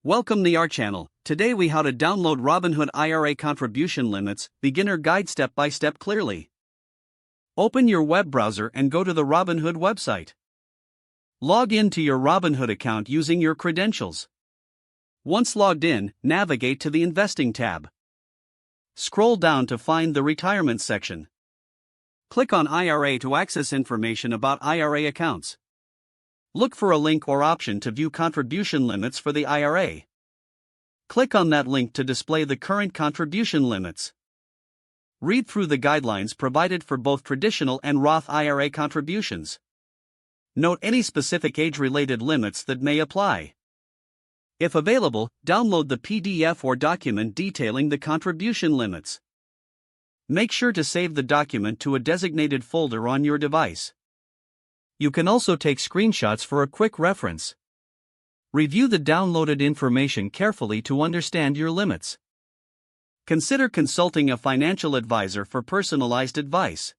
Welcome to our channel. Today we how to download Robinhood IRA contribution limits, beginner guide step by step clearly. Open your web browser and go to the Robinhood website. Log in to your Robinhood account using your credentials. Once logged in, navigate to the Investing tab. Scroll down to find the Retirement section. Click on IRA to access information about IRA accounts. Look for a link or option to view contribution limits for the IRA. Click on that link to display the current contribution limits. Read through the guidelines provided for both traditional and Roth IRA contributions. Note any specific age-related limits that may apply. If available, download the PDF or document detailing the contribution limits. Make sure to save the document to a designated folder on your device. You can also take screenshots for a quick reference. Review the downloaded information carefully to understand your limits. Consider consulting a financial advisor for personalized advice.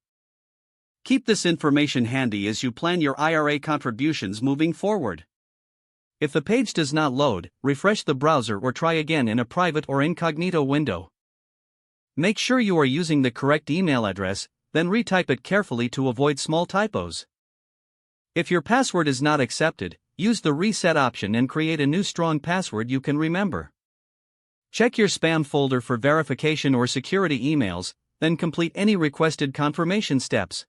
Keep this information handy as you plan your IRA contributions moving forward. If the page does not load, refresh the browser or try again in a private or incognito window. Make sure you are using the correct email address, then retype it carefully to avoid small typos. If your password is not accepted, use the reset option and create a new strong password you can remember. Check your spam folder for verification or security emails, then complete any requested confirmation steps.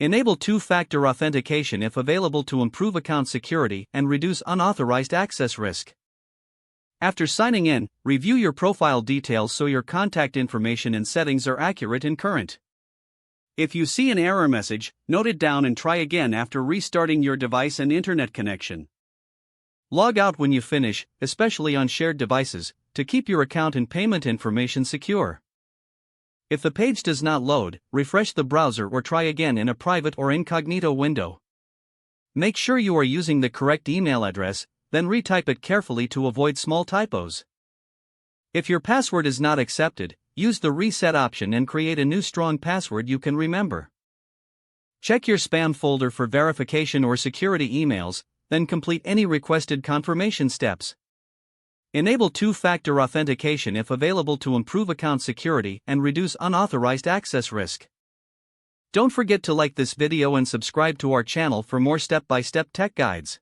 Enable two-factor authentication if available to improve account security and reduce unauthorized access risk. After signing in, review your profile details so your contact information and settings are accurate and current. If you see an error message, note it down and try again after restarting your device and internet connection. Log out when you finish, especially on shared devices, to keep your account and payment information secure. If the page does not load, refresh the browser or try again in a private or incognito window. Make sure you are using the correct email address, then retype it carefully to avoid small typos. If your password is not accepted, use the reset option and create a new strong password you can remember. Check your spam folder for verification or security emails, then complete any requested confirmation steps. Enable two-factor authentication if available to improve account security and reduce unauthorized access risk. Don't forget to like this video and subscribe to our channel for more step-by-step tech guides.